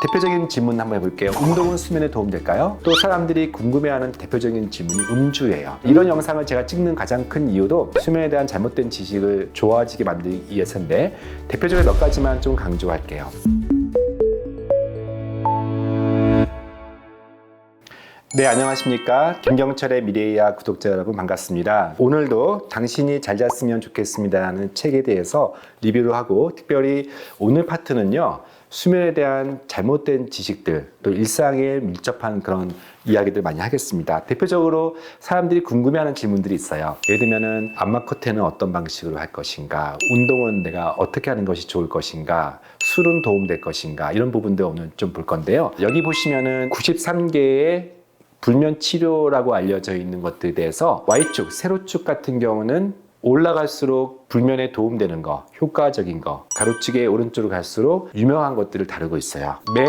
대표적인 질문 한번 해볼게요. 운동은 수면에 도움될까요? 또 사람들이 궁금해하는 대표적인 질문이 음주예요. 이런 영상을 제가 찍는 가장 큰 이유도 수면에 대한 잘못된 지식을 좋아지게 만들기 위해서인데 대표적인 몇 가지만 좀 강조할게요. 네, 안녕하십니까. 김경철의 미래의학 구독자 여러분 반갑습니다. 오늘도 당신이 잘 잤으면 좋겠습니다라는 책에 대해서 리뷰를 하고 특별히 오늘 파트는요. 수면에 대한 잘못된 지식들, 또 일상에 밀접한 그런 이야기들 많이 하겠습니다. 대표적으로 사람들이 궁금해하는 질문들이 있어요. 예를 들면은 안마 커튼은 어떤 방식으로 할 것인가, 운동은 내가 어떻게 하는 것이 좋을 것인가, 술은 도움될 것인가, 이런 부분들 오늘 좀 볼 건데요. 여기 보시면은 93개의 불면 치료라고 알려져 있는 것들에 대해서 Y축, 세로축 같은 경우는 올라갈수록 불면에 도움되는 거, 효과적인 거, 가로축의 오른쪽으로 갈수록 유명한 것들을 다루고 있어요. 맨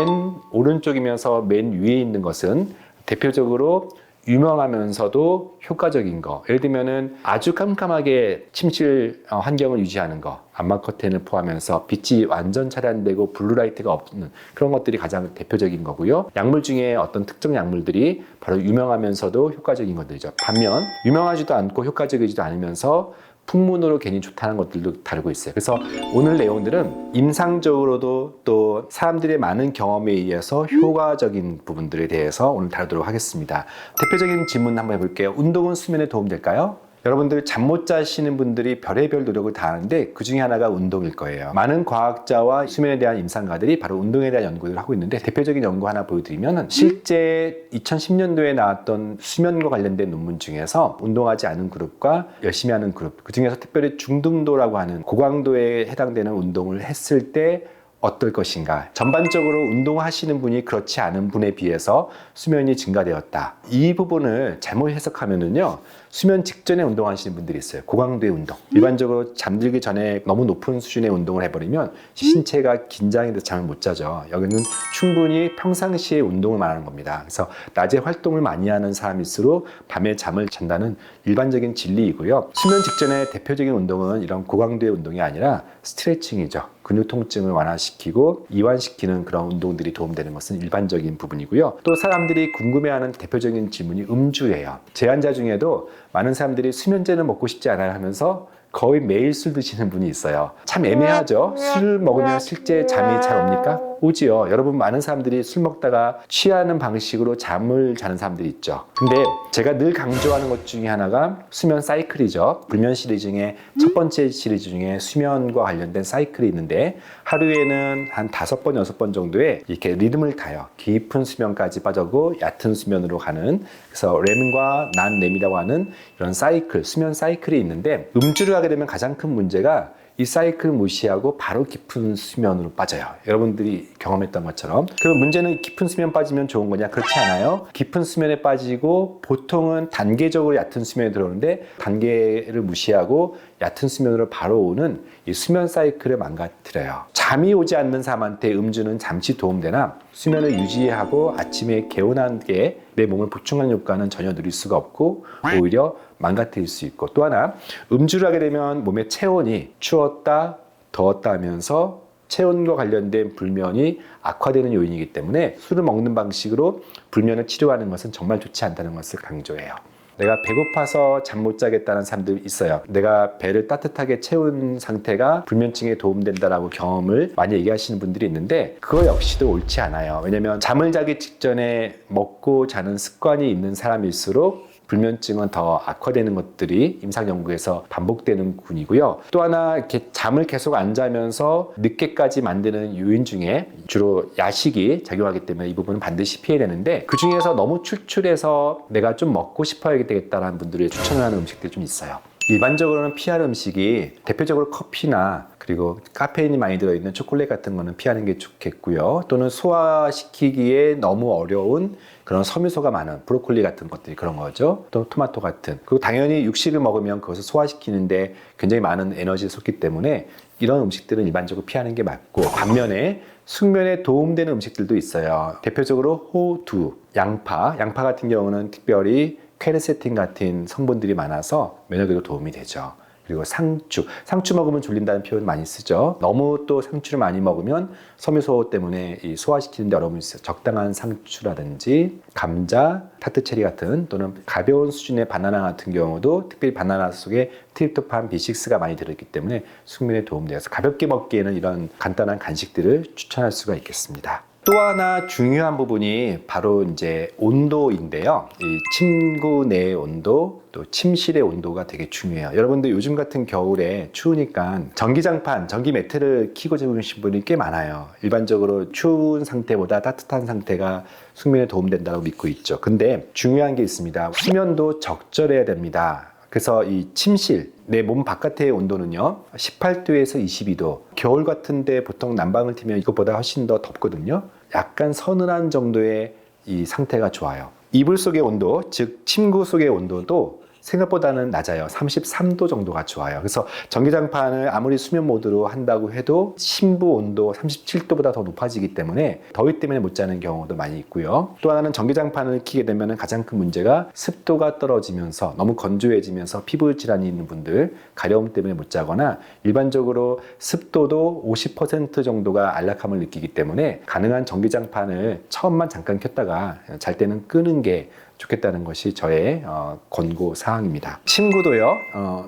오른쪽이면서 맨 위에 있는 것은 대표적으로 유명하면서도 효과적인 거. 예를 들면은 아주 깜깜하게 침실 환경을 유지하는 거. 안마 커튼을 포함해서 빛이 완전 차단되고 블루라이트가 없는 그런 것들이 가장 대표적인 거고요. 약물 중에 어떤 특정 약물들이 바로 유명하면서도 효과적인 것들이죠. 반면 유명하지도 않고 효과적이지도 않으면서 풍문으로 괜히 좋다는 것들도 다루고 있어요. 그래서 오늘 내용들은 임상적으로도 또 사람들의 많은 경험에 의해서 효과적인 부분들에 대해서 오늘 다루도록 하겠습니다. 대표적인 질문 한번 해볼게요. 운동은 수면에 도움될까요? 여러분들 잠 못 자시는 분들이 별의별 노력을 다 하는데 그 중에 하나가 운동일 거예요. 많은 과학자와 수면에 대한 임상가들이 바로 운동에 대한 연구를 하고 있는데 대표적인 연구 하나 보여드리면 실제 2010년도에 나왔던 수면과 관련된 논문 중에서 운동하지 않은 그룹과 열심히 하는 그룹, 그 중에서 특별히 중등도라고 하는 고강도에 해당되는 운동을 했을 때 어떨 것인가. 전반적으로 운동하시는 분이 그렇지 않은 분에 비해서 수면이 증가되었다. 이 부분을 잘못 해석하면은요. 수면 직전에 운동하시는 분들이 있어요. 고강도의 운동. 일반적으로 잠들기 전에 너무 높은 수준의 운동을 해버리면 신체가 긴장이 돼서 잠을 못 자죠. 여기는 충분히 평상시에 운동을 말하는 겁니다. 그래서 낮에 활동을 많이 하는 사람일수록 밤에 잠을 잔다는 일반적인 진리이고요. 수면 직전에 대표적인 운동은 이런 고강도의 운동이 아니라 스트레칭이죠. 근육 통증을 완화시키고 이완시키는 그런 운동들이 도움되는 것은 일반적인 부분이고요. 또 사람들이 궁금해하는 대표적인 질문이 음주예요. 제한자 중에도 많은 사람들이 수면제는 먹고 싶지 않아요 하면서 거의 매일 술 드시는 분이 있어요. 참 애매하죠. 술 먹으면 실제 잠이 잘 옵니까? 오지요. 여러분 많은 사람들이 술 먹다가 취하는 방식으로 잠을 자는 사람들이 있죠. 근데 제가 늘 강조하는 것 중에 하나가 수면 사이클이죠. 불면 시리즈 중에 첫 번째 시리즈 중에 수면과 관련된 사이클이 있는데 하루에는 한 5번, 6번 정도의 이렇게 리듬을 타요. 깊은 수면까지 빠져고 얕은 수면으로 가는, 그래서 렘과 난렘이라고 하는 이런 사이클, 수면 사이클이 있는데 음주를 하게 되면 가장 큰 문제가 이 사이클 무시하고 바로 깊은 수면으로 빠져요. 여러분들이 경험했던 것처럼. 그럼 문제는 깊은 수면 빠지면 좋은 거냐? 그렇지 않아요. 깊은 수면에 빠지고 보통은 단계적으로 얕은 수면에 들어오는데 단계를 무시하고 옅은 수면으로 바로 오는 이 수면 사이클을 망가뜨려요. 잠이 오지 않는 사람한테 음주는 잠시 도움되나 수면을 유지하고 아침에 개운하게 내 몸을 보충하는 효과는 전혀 누릴 수가 없고 오히려 망가뜨릴 수 있고, 또 하나 음주를 하게 되면 몸의 체온이 추웠다 더웠다 하면서 체온과 관련된 불면이 악화되는 요인이기 때문에 술을 먹는 방식으로 불면을 치료하는 것은 정말 좋지 않다는 것을 강조해요. 내가 배고파서 잠 못 자겠다는 사람들이 있어요. 내가 배를 따뜻하게 채운 상태가 불면증에 도움된다라고 경험을 많이 얘기하시는 분들이 있는데 그거 역시도 옳지 않아요. 왜냐면 잠을 자기 직전에 먹고 자는 습관이 있는 사람일수록 불면증은 더 악화되는 것들이 임상 연구에서 반복되는 군이고요. 또 하나 이렇게 잠을 계속 안 자면서 늦게까지 만드는 요인 중에 주로 야식이 작용하기 때문에 이 부분은 반드시 피해야 되는데 그 중에서 너무 출출해서 내가 좀 먹고 싶어야 되겠다라는 분들이 추천을 하는 음식들이 좀 있어요. 일반적으로는 피할 음식이 대표적으로 커피나 그리고 카페인이 많이 들어있는 초콜릿 같은 거는 피하는 게 좋겠고요. 또는 소화시키기에 너무 어려운 그런 섬유소가 많은 브로콜리 같은 것들이 그런 거죠. 또 토마토 같은. 그리고 당연히 육식을 먹으면 그것을 소화시키는데 굉장히 많은 에너지를 쏟기 때문에 이런 음식들은 일반적으로 피하는 게 맞고, 반면에 숙면에 도움되는 음식들도 있어요. 대표적으로 호두, 양파 같은 경우는 특별히 퀘르세틴 같은 성분들이 많아서 면역에도 도움이 되죠. 그리고 상추 먹으면 졸린다는 표현 많이 쓰죠. 너무 또 상추를 많이 먹으면 섬유소 때문에 이 소화시키는 데 어려움이 있어요. 적당한 상추라든지 감자, 타트체리 같은 또는 가벼운 수준의 바나나 같은 경우도 특별히 바나나 속에 트립토판 B6가 많이 들어있기 때문에 숙면에 도움되어서 가볍게 먹기에는 이런 간단한 간식들을 추천할 수가 있겠습니다. 또 하나 중요한 부분이 바로 이제 온도인데요. 이 침구 내의 온도, 또 침실의 온도가 되게 중요해요. 여러분들 요즘 같은 겨울에 추우니까 전기장판, 전기 매트를 켜고 주무신 분이 꽤 많아요. 일반적으로 추운 상태보다 따뜻한 상태가 숙면에 도움된다고 믿고 있죠. 근데 중요한 게 있습니다. 수면도 적절해야 됩니다. 그래서 이 침실, 내 몸 바깥의 온도는요 18도에서 22도. 겨울 같은데 보통 난방을 틀면 이것보다 훨씬 더 덥거든요. 약간 서늘한 정도의 이 상태가 좋아요. 이불 속의 온도, 즉 침구 속의 온도도 생각보다는 낮아요. 33도 정도가 좋아요. 그래서 전기장판을 아무리 수면 모드로 한다고 해도 심부 온도 37도보다 더 높아지기 때문에 더위 때문에 못 자는 경우도 많이 있고요. 또 하나는 전기장판을 켜게 되면 가장 큰 문제가 습도가 떨어지면서 너무 건조해지면서 피부 질환이 있는 분들, 가려움 때문에 못 자거나 일반적으로 습도도 50% 정도가 안락함을 느끼기 때문에 가능한 전기장판을 처음만 잠깐 켰다가 잘 때는 끄는 게 좋겠다는 것이 저의 권고 사항입니다. 침구도요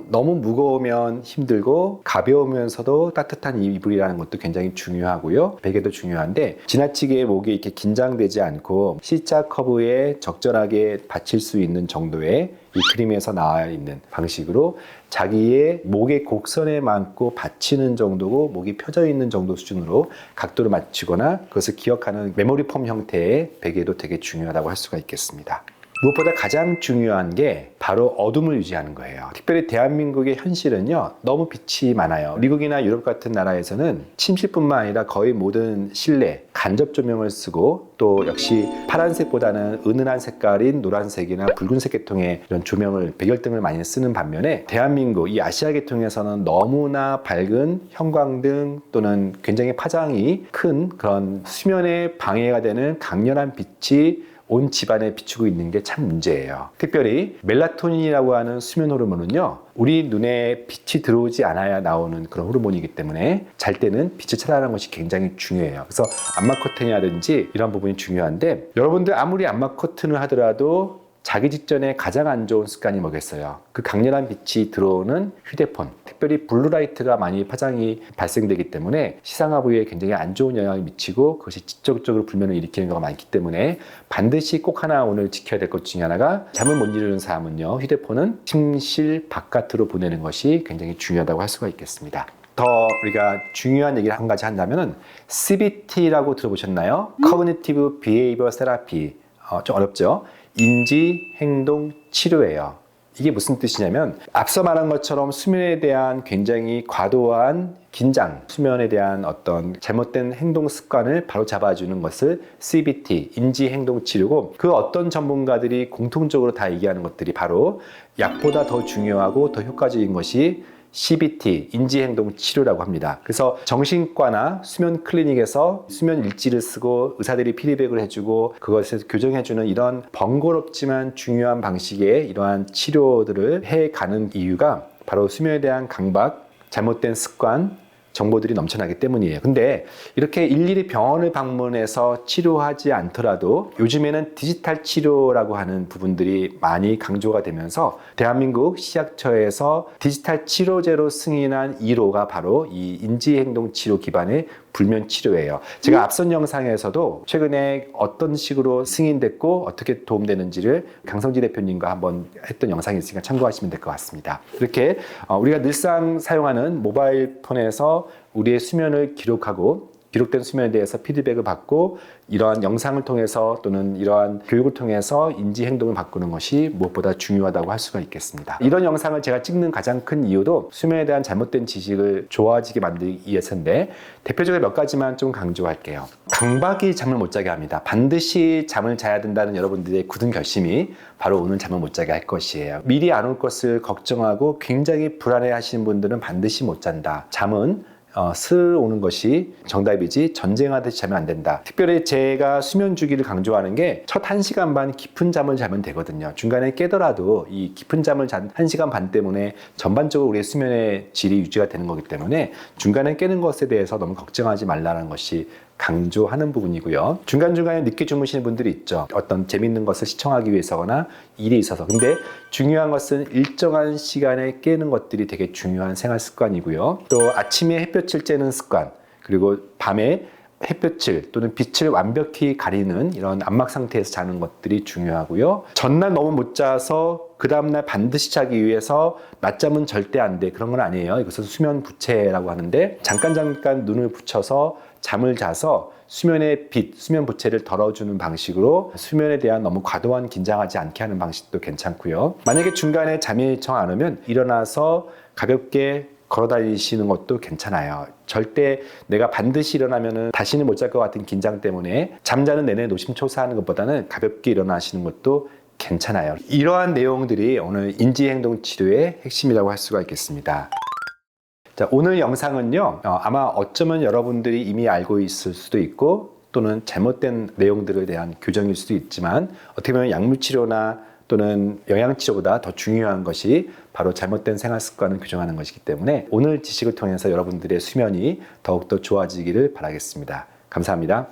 너무 무거우면 힘들고 가벼우면서도 따뜻한 이불이라는 것도 굉장히 중요하고요. 베개도 중요한데 지나치게 목이 이렇게 긴장되지 않고 C자 커브에 적절하게 받칠 수 있는 정도의 이 그림에서 나와 있는 방식으로 자기의 목의 곡선에 맞고 받치는 정도고 목이 펴져 있는 정도 수준으로 각도를 맞추거나 그것을 기억하는 메모리 폼 형태의 베개도 되게 중요하다고 할 수가 있겠습니다. 무엇보다 가장 중요한 게 바로 어둠을 유지하는 거예요. 특별히 대한민국의 현실은요 너무 빛이 많아요. 미국이나 유럽 같은 나라에서는 침실뿐만 아니라 거의 모든 실내 간접 조명을 쓰고 또 역시 파란색보다는 은은한 색깔인 노란색이나 붉은색 계통의 이런 조명을 백열등을 많이 쓰는 반면에 대한민국 이 아시아 계통에서는 너무나 밝은 형광등 또는 굉장히 파장이 큰 그런 수면에 방해가 되는 강렬한 빛이 온 집안에 비추고 있는 게 참 문제예요. 특별히 멜라토닌이라고 하는 수면 호르몬은요 우리 눈에 빛이 들어오지 않아야 나오는 그런 호르몬이기 때문에 잘 때는 빛을 차단하는 것이 굉장히 중요해요. 그래서 암막 커튼이라든지 이런 부분이 중요한데 여러분들 아무리 암막 커튼을 하더라도 자기 직전에 가장 안 좋은 습관이 뭐겠어요? 그 강렬한 빛이 들어오는 휴대폰, 특별히 블루라이트가 많이 파장이 발생되기 때문에 시상하 부위에 굉장히 안 좋은 영향을 미치고 그것이 직접적으로 불면을 일으키는 경우가 많기 때문에 반드시 꼭 하나 오늘 지켜야 될 것 중에 하나가 잠을 못 이루는 사람은요 휴대폰은 침실 바깥으로 보내는 것이 굉장히 중요하다고 할 수가 있겠습니다. 더 우리가 중요한 얘기를 한 가지 한다면은 CBT라고 들어보셨나요? Cognitive Behavioral Therapy. 좀 어렵죠? 인지 행동 치료예요. 이게 무슨 뜻이냐면 앞서 말한 것처럼 수면에 대한 굉장히 과도한 긴장, 수면에 대한 어떤 잘못된 행동 습관을 바로 잡아주는 것을 CBT, 인지 행동 치료고 그 어떤 전문가들이 공통적으로 다 얘기하는 것들이 바로 약보다 더 중요하고 더 효과적인 것이 CBT, 인지행동 치료라고 합니다. 그래서 정신과나 수면 클리닉에서 수면 일지를 쓰고 의사들이 피드백을 해주고 그것을 교정해주는 이런 번거롭지만 중요한 방식의 이러한 치료들을 해가는 이유가 바로 수면에 대한 강박, 잘못된 습관, 정보들이 넘쳐나기 때문이에요. 근데 이렇게 일일이 병원을 방문해서 치료하지 않더라도 요즘에는 디지털 치료라고 하는 부분들이 많이 강조가 되면서 대한민국 시약처에서 디지털 치료제로 승인한 1호가 바로 이 인지행동 치료 기반의 불면 치료예요. 제가 앞선 영상에서도 최근에 어떤 식으로 승인됐고 어떻게 도움되는지를 강성지 대표님과 한번 했던 영상이 있으니까 참고하시면 될 것 같습니다. 이렇게 우리가 늘상 사용하는 모바일 폰에서 우리의 수면을 기록하고 기록된 수면에 대해서 피드백을 받고 이러한 영상을 통해서 또는 이러한 교육을 통해서 인지 행동을 바꾸는 것이 무엇보다 중요하다고 할 수가 있겠습니다. 이런 영상을 제가 찍는 가장 큰 이유도 수면에 대한 잘못된 지식을 좋아지게 만들기 위해서인데 대표적으로 몇 가지만 좀 강조할게요. 강박이 잠을 못 자게 합니다. 반드시 잠을 자야 된다는 여러분들의 굳은 결심이 바로 오늘 잠을 못 자게 할 것이에요. 미리 안 올 것을 걱정하고 굉장히 불안해 하시는 분들은 반드시 못 잔다. 잠은 슬 오는 것이 정답이지 전쟁하듯이 자면 안 된다. 특별히 제가 수면 주기를 강조하는 게 첫 1시간 반 깊은 잠을 자면 되거든요. 중간에 깨더라도 이 깊은 잠을 잔 1시간 반 때문에 전반적으로 우리의 수면의 질이 유지가 되는 거기 때문에 중간에 깨는 것에 대해서 너무 걱정하지 말라는 것이 강조하는 부분이고요. 중간중간에 늦게 주무시는 분들이 있죠. 어떤 재밌는 것을 시청하기 위해서거나 일이 있어서. 근데 중요한 것은 일정한 시간에 깨는 것들이 되게 중요한 생활 습관이고요. 또 아침에 햇볕을 쬐는 습관, 그리고 밤에 햇볕을 또는 빛을 완벽히 가리는 이런 안막 상태에서 자는 것들이 중요하고요. 전날 너무 못 자서 그 다음날 반드시 자기 위해서 낮잠은 절대 안 돼. 그런 건 아니에요. 이것은 수면 부채라고 하는데 잠깐 눈을 붙여서 잠을 자서 수면의 빛, 수면 부채를 덜어주는 방식으로 수면에 대한 너무 과도한 긴장하지 않게 하는 방식도 괜찮고요. 만약에 중간에 잠이 정 안 오면 일어나서 가볍게 걸어다니시는 것도 괜찮아요. 절대 내가 반드시 일어나면 다시는 못 잘 것 같은 긴장 때문에 잠자는 내내 노심초사하는 것보다는 가볍게 일어나시는 것도 괜찮아요. 이러한 내용들이 오늘 인지행동 치료의 핵심이라고 할 수가 있겠습니다. 자, 오늘 영상은요, 아마 어쩌면 여러분들이 이미 알고 있을 수도 있고 또는 잘못된 내용들에 대한 교정일 수도 있지만 어떻게 보면 약물치료나 또는 영양치료보다 더 중요한 것이 바로 잘못된 생활 습관을 교정하는 것이기 때문에 오늘 지식을 통해서 여러분들의 수면이 더욱더 좋아지기를 바라겠습니다. 감사합니다.